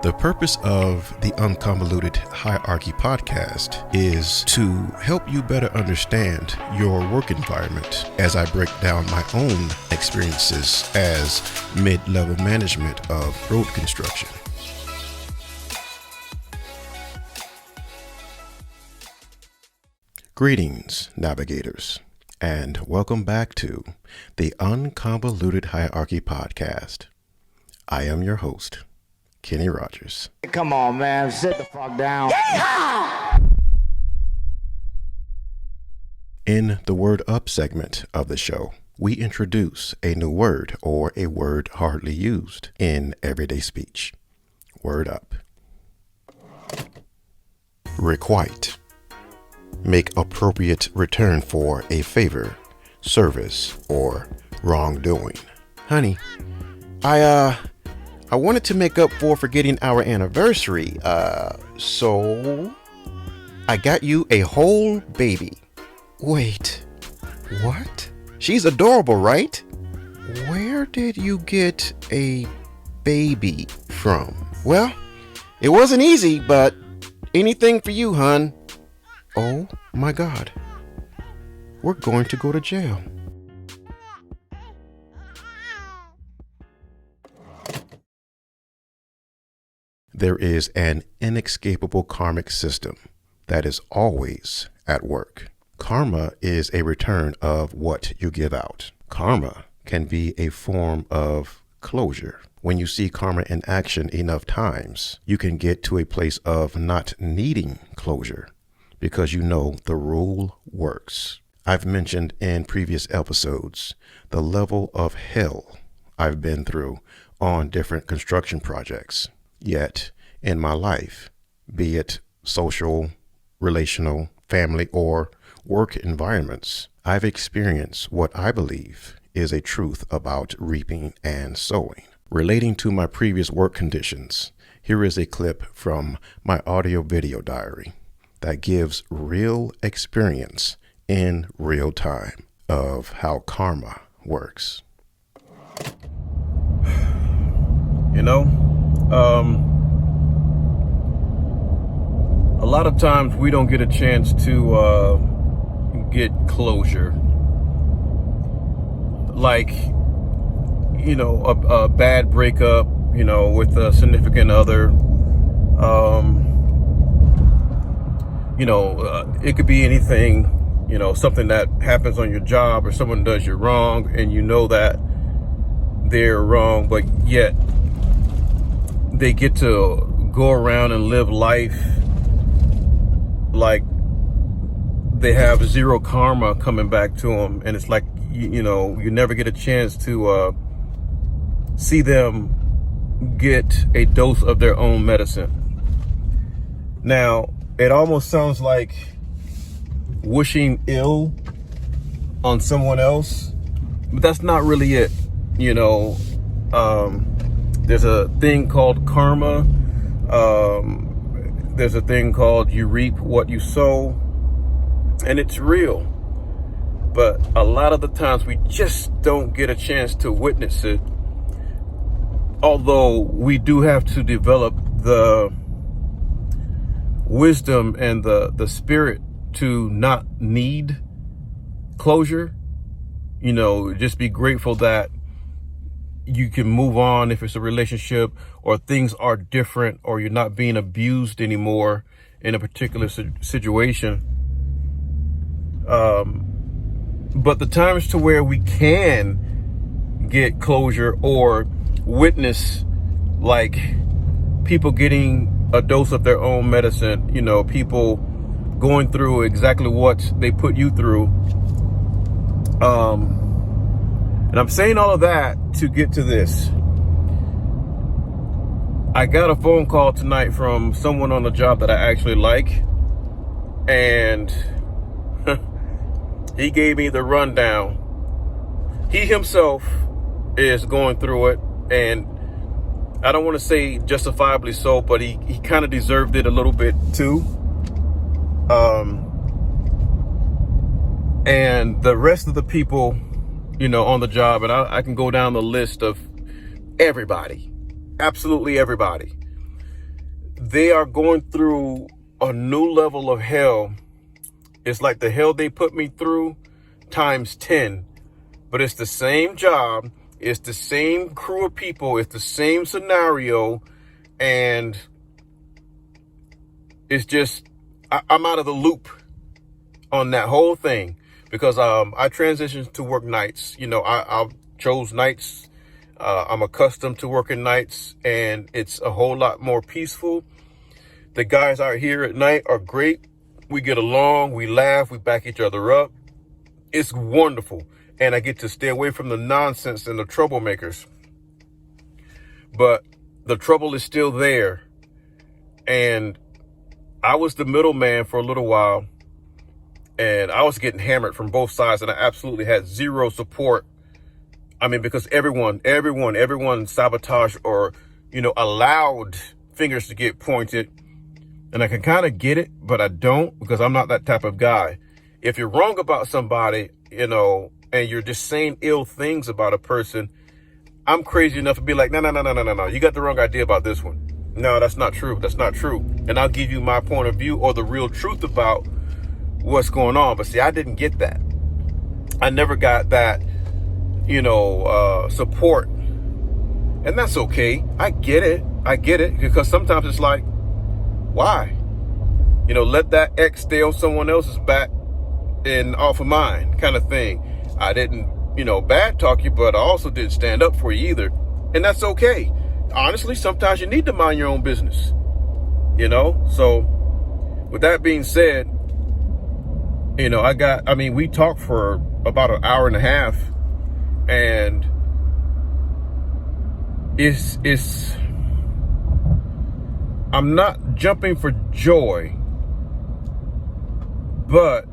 The purpose of the Un-convoluted Hierarchy Podcast is to help you better understand your work environment as I break down my own experiences as mid-level management of road construction. Greetings, navigators, and welcome back to the Un-convoluted Hierarchy Podcast. I am your host, Kenny Rogers. Come on, man. Sit the fuck down. In the Word Up segment of the show, we introduce a new word or a word hardly used in everyday speech. Word up. Requite. Make appropriate return for a favor, service, or wrongdoing. Honey, I wanted to make up for forgetting our anniversary, so I got you a whole baby. Wait, what? She's adorable, right? Where did you get a baby from? Well, it wasn't easy, but anything for you, hun. Oh my God, we're going to go to jail. There is an inescapable karmic system that is always at work. Karma is a return of what you give out. Karma can be a form of closure. When you see karma in action enough times, you can get to a place of not needing closure because you know the rule works. I've mentioned in previous episodes the level of hell I've been through on different construction projects. Yet, in my life, be it social, relational, family, or work environments, I've experienced what I believe is a truth about reaping and sowing. Relating to my previous work conditions, here is a clip from my audio-video diary that gives real experience in real time of how karma works. You know, a lot of times we don't get a chance to get closure. Like, you know, a bad breakup, you know, with a significant other. You know, it could be anything, you know, something that happens on your job or someone does you wrong and you know that they're wrong, but yet they get to go around and live life like they have zero karma coming back to them. And it's like, you know, you never get a chance to see them get a dose of their own medicine. Now, it almost sounds like wishing ill on someone else, but that's not really it. You know, there's a thing called karma. There's a thing called you reap what you sow, and it's real. But a lot of the times we just don't get a chance to witness it. Although we do have to develop the wisdom and the spirit to not need closure. You know, just be grateful that you can move on if it's a relationship or things are different or you're not being abused anymore in a particular situation. But the times to where we can get closure or witness like people getting a dose of their own medicine, you know, people going through exactly what they put you through. And I'm saying all of that to get to this. I got a phone call tonight from someone on the job that I actually like. And he gave me the rundown. He himself is going through it. And I don't want to say justifiably so, but he kind of deserved it a little bit too. And the rest of the people, you know, on the job, and I can go down the list of everybody, absolutely everybody. they are going through a new level of hell. It's like the hell they put me through times 10, but it's the same job. It's the same crew of people. It's the same scenario. And it's just, I'm out of the loop on that whole thing because I transitioned to work nights. You know, I chose nights. I'm accustomed to working nights, and it's a whole lot more peaceful. The guys out here at night are great. We get along, we laugh, we back each other up. It's wonderful. And I get to stay away from the nonsense and the troublemakers. But the trouble is still there. And I was the middleman for a little while. And I was getting hammered from both sides. And I absolutely had zero support. I mean, because everyone sabotaged or, allowed fingers to get pointed. And I can kind of get it, but I don't, because I'm not that type of guy. If you're wrong about somebody, and you're just saying ill things about a person, I'm crazy enough to be like, no. You got the wrong idea about this one. No, that's not true. That's not true. And I'll give you my point of view or the real truth about what's going on. But see, I didn't get that. I never got that, support. And that's okay. I get it. Because sometimes it's like, why? Let that X stay on someone else's back and off of mine kind of thing. I didn't, bad talk you, but I also didn't stand up for you either. And that's okay. Honestly, sometimes you need to mind your own business, So with that being said, we talked for about an hour and a half, and it's I'm not jumping for joy, but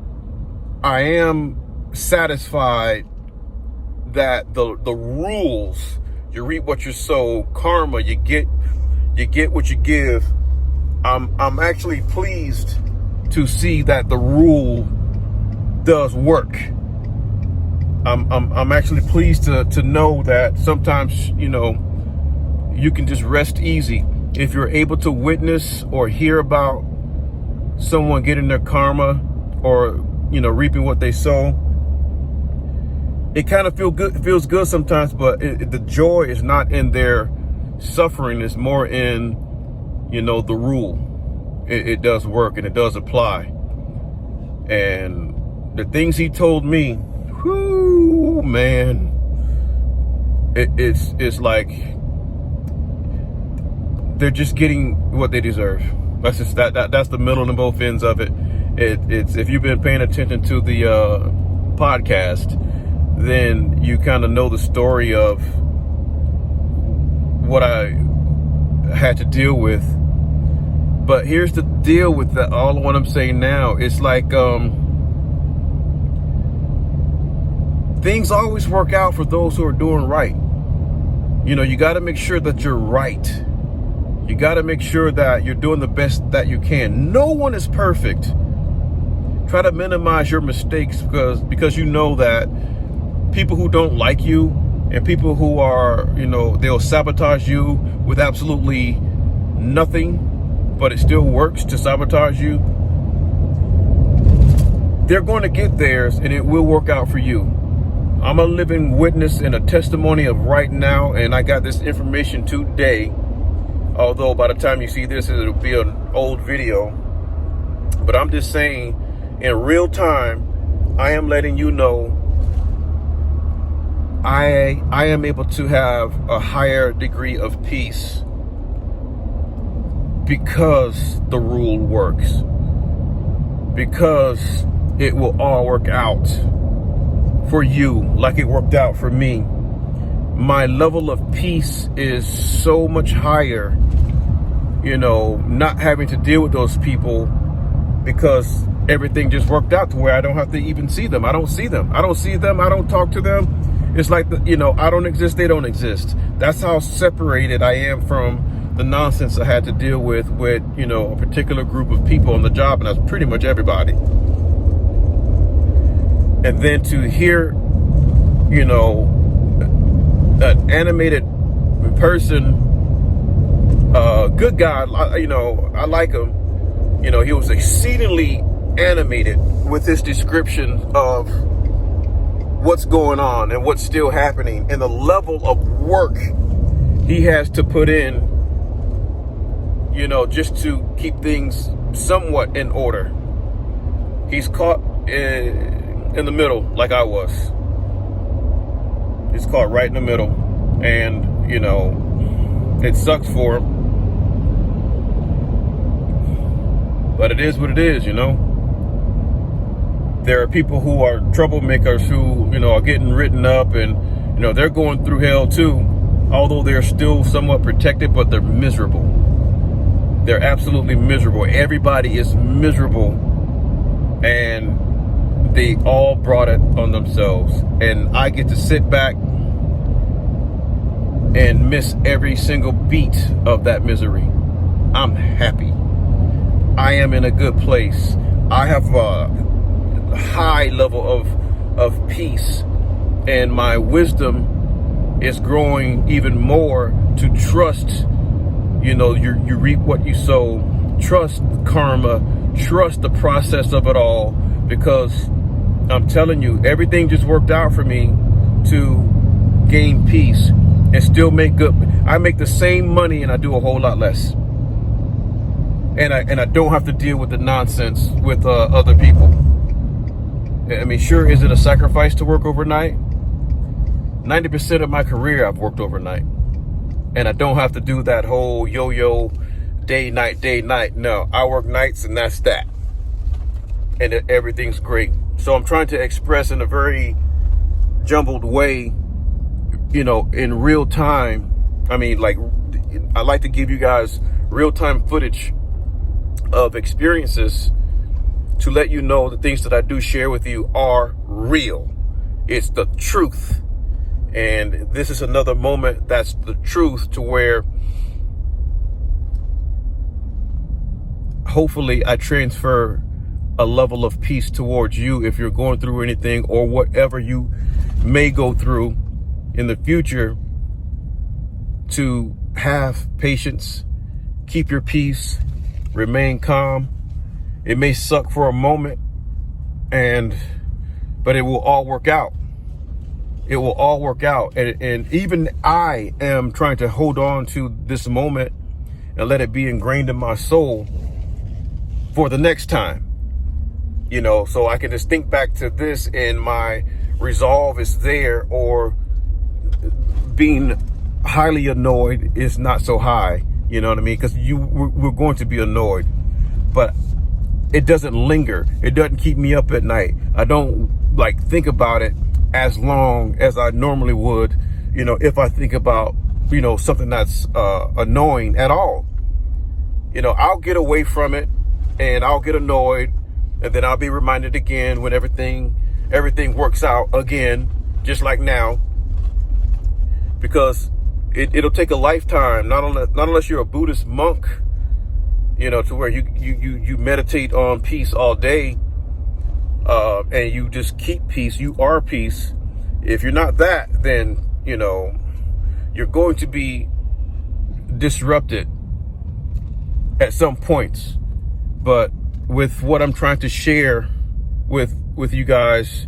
I am satisfied that the rules, you reap what you sow, karma, you get what you give. I'm actually pleased to see that the rule does work. I'm actually pleased to know that sometimes, you can just rest easy. If you're able to witness or hear about someone getting their karma or, reaping what they sow, it kind of feels good sometimes, but the joy is not in their suffering. It's more in, the rule. It does work and it does apply. And the things he told me, whoo, man, it's like they're just getting what they deserve. That's just that's the middle and both ends of it. It's if you've been paying attention to the podcast, then you kind of know the story of what I had to deal with. But here's the deal with all of what I'm saying now. It's like things always work out for those who are doing right. You got to make sure that you're right. You got to make sure that you're doing the best that you can. No one is perfect. Try to minimize your mistakes because you know that people who don't like you and people who are, they'll sabotage you with absolutely nothing, but it still works to sabotage you. They're going to get theirs and it will work out for you. I'm a living witness and a testimony of right now, and I got this information today. Although by the time you see this, it'll be an old video. But I'm just saying, in real time, I am letting you know I am able to have a higher degree of peace because the rule works. Because it will all work out for you like it worked out for me. My level of peace is so much higher, not having to deal with those people because everything just worked out to where I don't have to even see them. I don't see them. I don't talk to them. It's like, I don't exist. They don't exist. That's how separated I am from the nonsense I had to deal with, a particular group of people on the job. And that's pretty much everybody. And then to hear, an animated person Good guy. I like him. He was exceedingly animated with his description of what's going on and what's still happening and the level of work he has to put in, just to keep things somewhat in order. He's caught in the middle like I was. He's caught right in the middle. And, it sucks for him. But it is what it is, There are people who are troublemakers who, are getting written up and, they're going through hell too. Although they're still somewhat protected, but they're miserable. They're absolutely miserable. Everybody is miserable. And they all brought it on themselves. And I get to sit back and miss every single beat of that misery. I'm happy. I am in a good place. I have a high level of peace, and my wisdom is growing even more to trust. You reap what you sow. Trust karma. Trust the process of it all, because I'm telling you, everything just worked out for me to gain peace and still make good. I make the same money and I do a whole lot less. And I don't have to deal with the nonsense with other people. I mean, sure, is it a sacrifice to work overnight? 90% of my career I've worked overnight. And I don't have to do that whole yo-yo day, night. No, I work nights and that's that. And everything's great. So I'm trying to express in a very jumbled way, in real time. I mean, like, I like to give you guys real-time footage of experiences to let you know the things that I do share with you are real. It's the truth. And this is another moment that's the truth, to where hopefully I transfer a level of peace towards you if you're going through anything or whatever you may go through in the future, to have patience, keep your peace, remain calm. It may suck for a moment, but it will all work out. It will all work out. And even I am trying to hold on to this moment and let it be ingrained in my soul for the next time. So I can just think back to this and my resolve is there, or being highly annoyed is not so high. You know what I mean? Because we're going to be annoyed, but it doesn't linger. It doesn't keep me up at night. I don't think about it as long as I normally would, if I think about, something that's annoying at all. I'll get away from it and I'll get annoyed, and then I'll be reminded again when everything works out again, just like now. Because it'll take a lifetime, not unless you're a Buddhist monk, to where you meditate on peace all day, and you just keep peace. You are peace. If you're not that, then you're going to be disrupted at some points. But with what I'm trying to share with you guys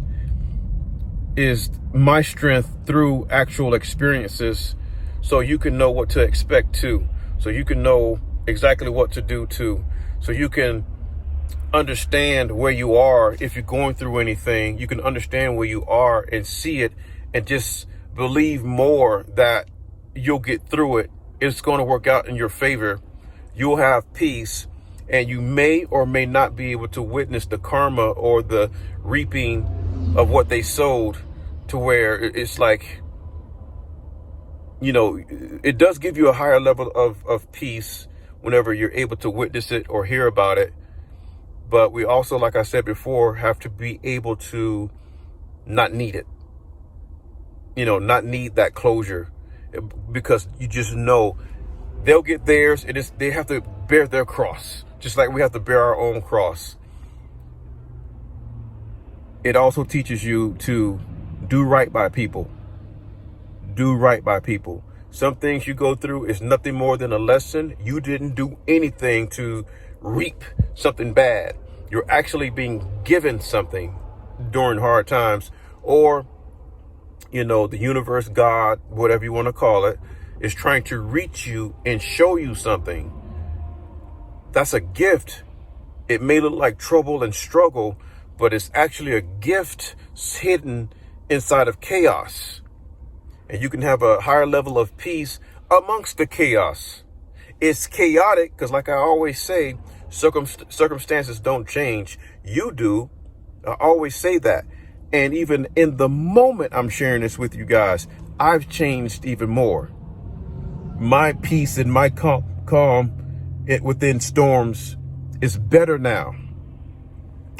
is my strength through actual experiences, so you can know what to expect too, so you can know exactly what to do too, so you can understand where you are. If you're going through anything, you can understand where you are and see it, and just believe more that you'll get through it. It's going to work out in your favor. You'll have peace, and you may or may not be able to witness the karma or the reaping of what they sowed, to where it's like, it does give you a higher level of peace whenever you're able to witness it or hear about it. But we also, like I said before, have to be able to not need it, not need that closure, because you just know they'll get theirs, and they have to bear their cross, just like we have to bear our own cross. It also teaches you to do right by people. Do right by people. Some things you go through is nothing more than a lesson. You didn't do anything to reap something bad. You're actually being given something during hard times, or, the universe, God, whatever you want to call it, is trying to reach you and show you something. That's a gift. It may look like trouble and struggle, but it's actually a gift hidden inside of chaos. And you can have a higher level of peace amongst the chaos. It's chaotic because, like I always say, circumstances don't change. You do. I always say that. And even in the moment I'm sharing this with you guys, I've changed even more. My peace and my calm within storms is better now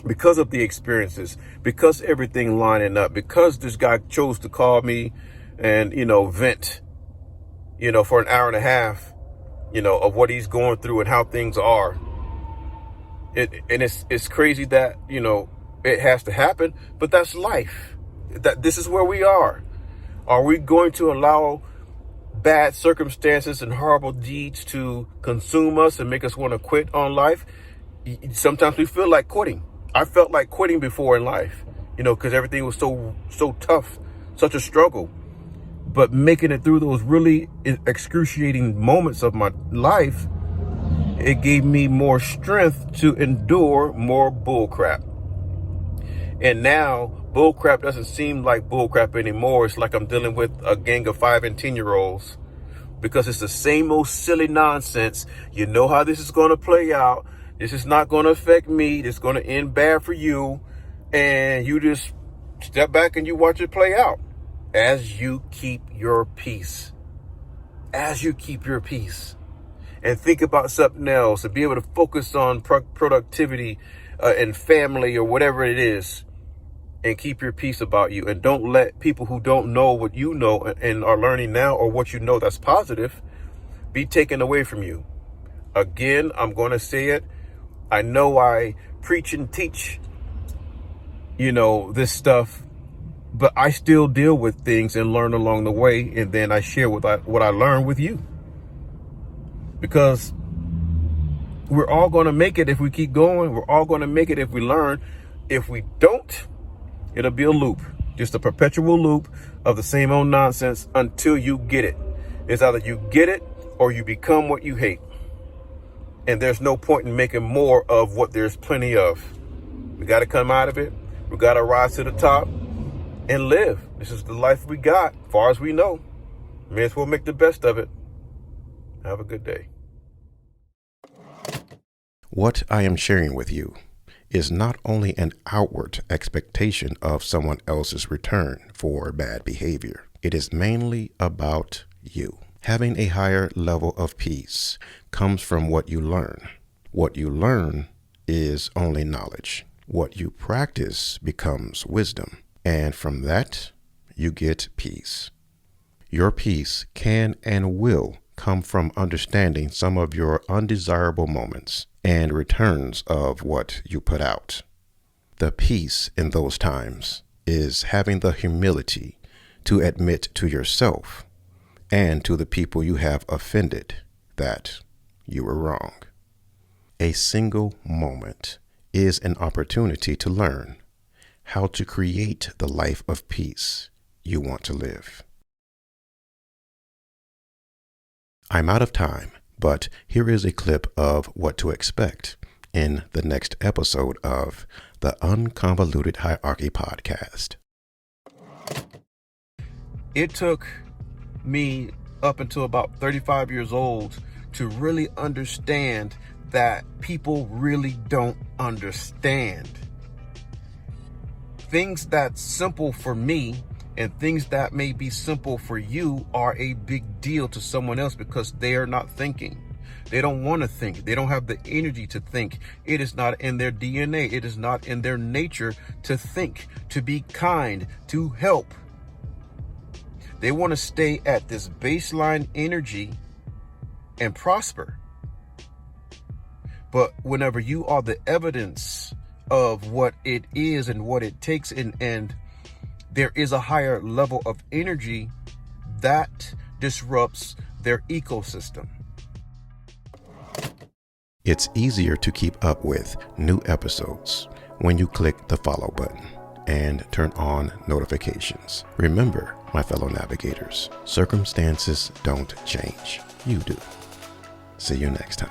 because of the experiences, because everything lining up, because this guy chose to call me and, vent, for an hour and a half, of what he's going through and how things are. It's crazy that, it has to happen, but that's life. That this is where we are. Are we going to allow bad circumstances and horrible deeds to consume us and make us want to quit on life? Sometimes we feel like quitting. I felt like quitting before in life, because everything was so tough, such a struggle. But making it through those really excruciating moments of my life, it gave me more strength to endure more bullcrap. And now bullcrap doesn't seem like bullcrap anymore. It's like I'm dealing with a gang of 5 and 10-year-olds, because it's the same old silly nonsense. You know how this is going to play out. This is not going to affect me. This is going to end bad for you. And you just step back and you watch it play out as you keep your peace. As you keep your peace and think about something else and be able to focus on productivity and family or whatever it is, and keep your peace about you. And don't let people who don't know what you know and are learning now, or what you know that's positive, be taken away from you. Again, I'm going to say it. I know I preach and teach, this stuff, but I still deal with things and learn along the way. And then I share what I learned with you, because we're all going to make it if we keep going. We're all going to make it if we learn. If we don't, it'll be a loop, just a perpetual loop of the same old nonsense until you get it. It's either you get it or you become what you hate. And there's no point in making more of what there's plenty of. We got to come out of it. We got to rise to the top and live. This is the life we got, as far as we know. May as well make the best of it. Have a good day. What I am sharing with you is not only an outward expectation of someone else's return for bad behavior. It is mainly about you. Having a higher level of peace comes from what you learn. What you learn is only knowledge. What you practice becomes wisdom. And from that, you get peace. Your peace can and will come from understanding some of your undesirable moments and returns of what you put out. The peace in those times is having the humility to admit to yourself and to the people you have offended that you were wrong. A single moment is an opportunity to learn how to create the life of peace you want to live. I'm out of time, but here is a clip of what to expect in the next episode of the Un-convoluted Hierarchy Podcast. It took me up until about 35 years old to really understand that people really don't understand. Things that's simple for me and things that may be simple for you are a big deal to someone else because they are not thinking. They don't want to think. They don't have the energy to think. It is not in their DNA. It is not in their nature to think, to be kind, to help. They want to stay at this baseline energy and prosper. But whenever you are the evidence of what it is and what it takes, and there is a higher level of energy, that disrupts their ecosystem. It's easier to keep up with new episodes when you click the follow button and turn on notifications. Remember, my fellow navigators, circumstances don't change. You do. See you next time.